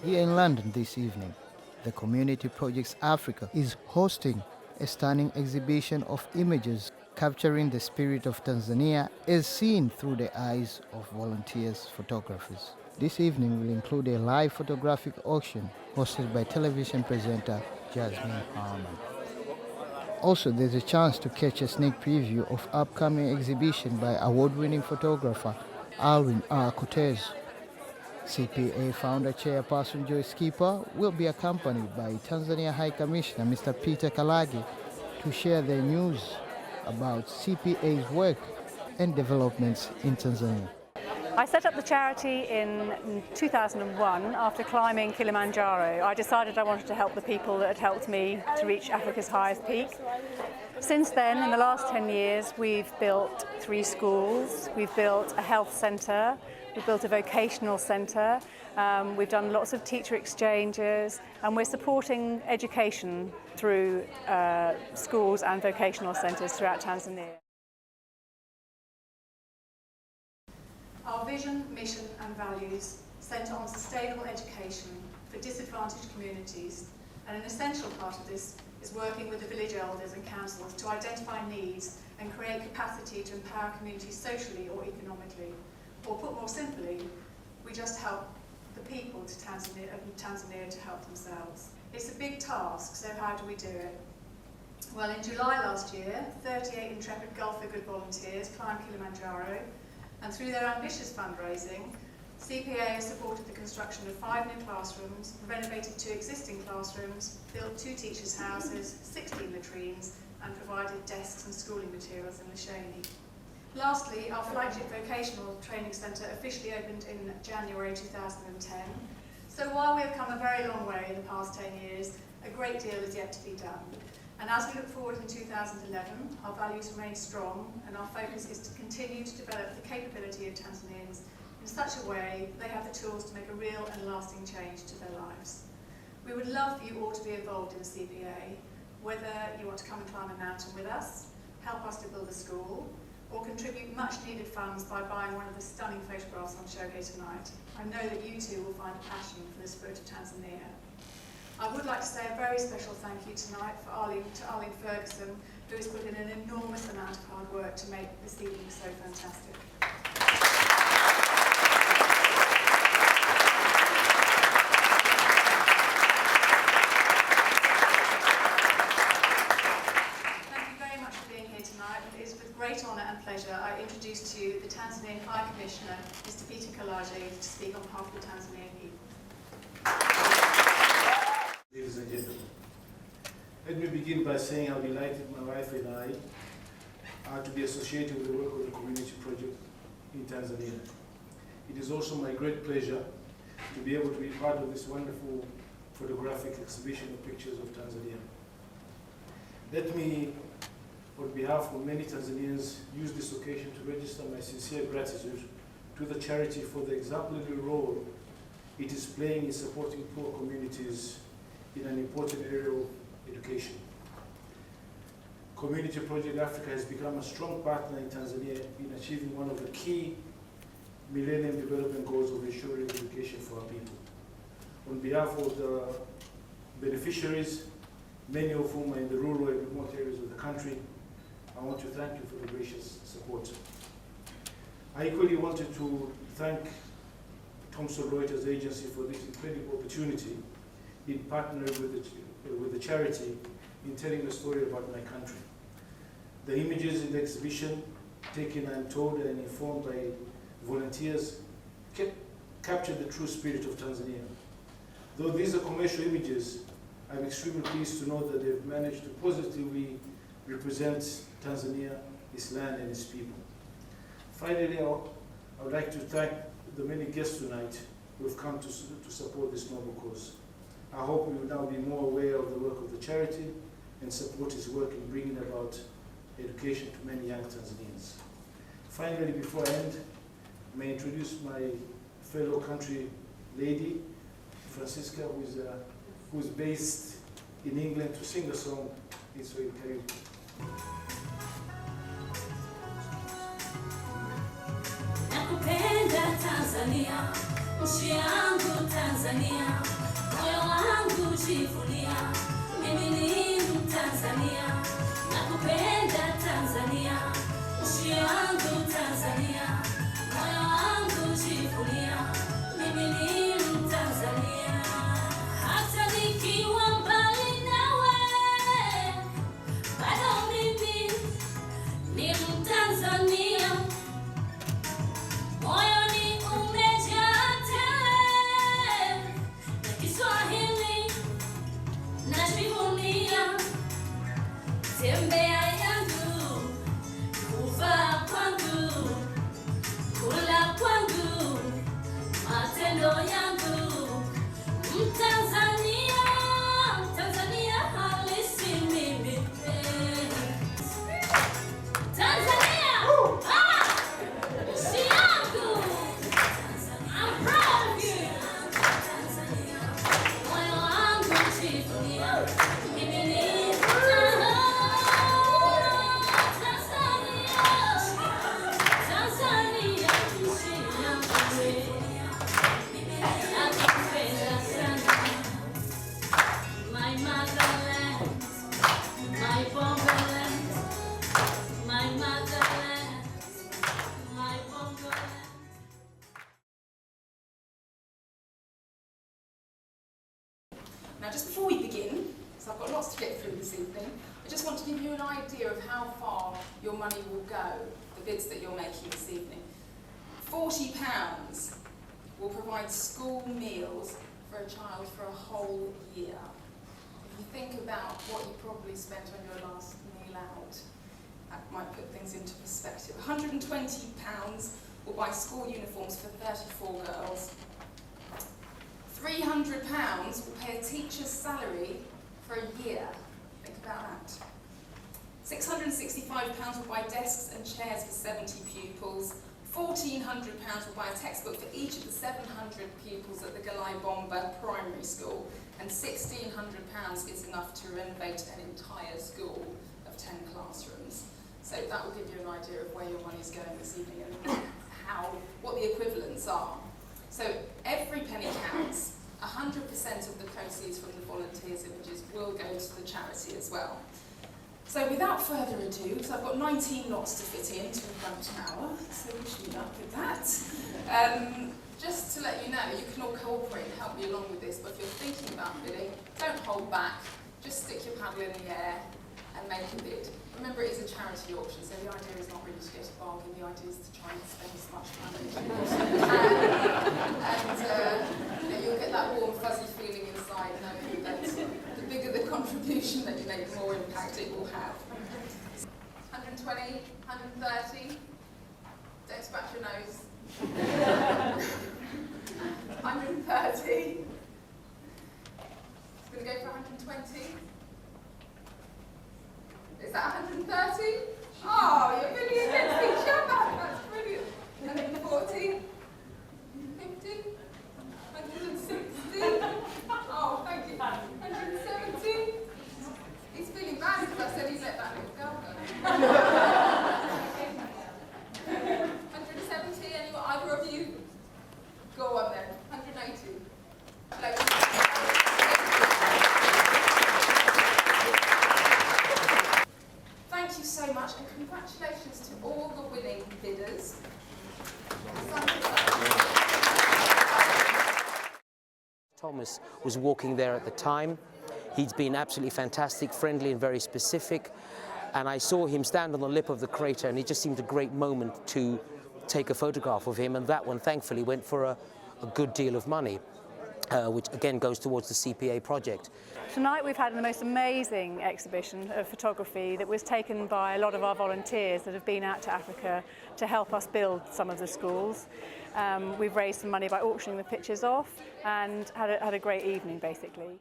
Here in London this evening, the Community Projects Africa is hosting a stunning exhibition of images capturing the spirit of Tanzania as seen through the eyes of volunteers photographers. This evening will include a live photographic auction hosted by television presenter Jasmine Harman. Also, there's a chance to catch a sneak preview of upcoming exhibition by award-winning photographer Alwin R. Cortez. CPA founder chairperson Joyce Skipper will be accompanied by Tanzania High Commissioner Mr. Peter Kalage to share their news about CPA's work and developments in Tanzania. I set up the charity in 2001 after climbing Kilimanjaro. I decided I wanted to help the people that had helped me to reach Africa's highest peak. Since then, in the last 10 years, we've built 3 schools, we've built a health centre, we've built a vocational centre, we've done lots of teacher exchanges, and we're supporting education through schools and vocational centres throughout Tanzania. Our vision, mission and values centre on sustainable education for disadvantaged communities, and an essential part of this is working with the village elders and councils to identify needs and create capacity to empower communities socially or economically. Or put more simply, we just help the people of Tanzania to help themselves. It's a big task, so how do we do it? Well, in July last year, 38 intrepid Gulf for Good volunteers climbed Kilimanjaro, and through their ambitious fundraising, CPA has supported the construction of 5 new classrooms, renovated 2 existing classrooms, built 2 teachers' houses, 16 latrines, and provided desks and schooling materials in Lashani. Lastly, our flagship vocational training centre officially opened in January 2010. So while we have come a very long way in the past 10 years, a great deal is yet to be done. And as we look forward in 2011, our values remain strong, and our focus is to continue to develop the capability of Tanzanians in such a way that they have the tools to make a real and lasting change to their lives. We would love for you all to be involved in the CPA, whether you want to come and climb a mountain with us, help us to build a school, or contribute much needed funds by buying one of the stunning photographs on show here tonight. I know that you too will find a passion for the spirit of Tanzania. I would like to say a very special thank you tonight to Arlene Ferguson, who has put in an enormous amount of hard work to make this evening so fantastic. Thank you very much for being here tonight. It is with great honour and pleasure I introduce to you the Tanzanian High Commissioner, Mr. Peter Kalage, to speak on behalf of the Tanzanian people. Ladies and gentlemen, let me begin by saying how delighted my wife and I are to be associated with the work of the Community Project in Tanzania. It is also my great pleasure to be able to be part of this wonderful photographic exhibition of pictures of Tanzania. Let me, on behalf of many Tanzanians, use this occasion to register my sincere gratitude to the charity for the exemplary role it is playing in supporting poor communities in an important area of education. Community Project Africa has become a strong partner in Tanzania in achieving one of the key Millennium Development Goals of ensuring education for our people. On behalf of the beneficiaries, many of whom are in the rural and remote areas of the country, I want to thank you for the gracious support. I equally wanted to thank Thomson Reuters Agency for this incredible opportunity in partnering with the charity in telling a story about my country. The images in the exhibition, taken and told and informed by volunteers, capture the true spirit of Tanzania. Though these are commercial images, I'm extremely pleased to know that they've managed to positively represent Tanzania, its land and its people. Finally, I would like to thank the many guests tonight who have come to support this noble cause. I hope we will now be more aware of the work of the charity and support its work in bringing about education to many young Tanzanians. Finally, before I end, may I introduce my fellow country lady, Francisca, who is based in England, to sing a song in Swahili. Nakupenda Tanzania, nchi yangu Tanzania. moyo wangu jivunia, mimi ni Mtanzania, nakupenda Tanzania, nchi yangu Tanzania, moyo wangu jivunia, mimi ni Mtanzania, hata nikiwa mbali nawe, bado mimi ni Mtanzania, moyoni umejaa tele na Kiswahili najivunia, tembea yangu, kuvaa kwangu, kula kwangu, matendo yangu, Mtanzania, Tanzania halisi mimi, Tanzania, nchi yangu, I'm proud of you, moyo wangu jivunia, mimi ni Tanzania, nchi yangu, nakupenda sana, my motherland, my Bongoland, my motherland, my Bongoland. Now, just before we begin, so I've got lots to get through this evening, I just want to give you an idea of how far your money will go, the bids that you're making this evening. £40 will provide school meals for a child for a whole year. If you think about what you probably spent on your last meal out, that might put things into perspective. £120 will buy school uniforms for 34 girls. £300 will pay a teacher's salary for a year. Think about that. £665 will buy desks and chairs for 70 pupils. £1,400 will buy a textbook for each of the 700 pupils at the Galai Bomba Primary School. And £1,600 is enough to renovate an entire school of 10 classrooms. So that will give you an idea of where your money is going this evening and what the equivalents are. So every penny counts. 100% of the proceeds from the volunteers' images will go to the charity as well. So without further ado, because I've got 19 lots to fit into about an hour, so wish me luck with that. Just to let you know, you can all cooperate and help me along with this, but if you're thinking about bidding, don't hold back. Just stick your paddle in the air and make a bid. Remember, it is a charity auction, so the idea is not really to get a bargain, the idea is to try and spend as much money as you possibly can. And you'll get that warm, fuzzy feeling inside, knowing that the bigger the contribution that you make, the more impact it will have. 120, 130, don't scratch your nose. 130. It's going to go for 120. Is that 130? Oh, you're really against each other. That's brilliant. 140. 50. 160. Oh, thank you. 170. He's feeling bad because I said he'd let that little girl go. 170. Anyone? Either of you? Go on then. 180. Thank you so much, and congratulations to all the winning bidders. Thomas was walking there at the time. He'd been absolutely fantastic, friendly and very specific. And I saw him stand on the lip of the crater, and it just seemed a great moment to take a photograph of him. And that one, thankfully, went for a good deal of money, which again goes towards the CPA project. Tonight we've had the most amazing exhibition of photography that was taken by a lot of our volunteers that have been out to Africa to help us build some of the schools. We've raised some money by auctioning the pictures off and had a great evening basically.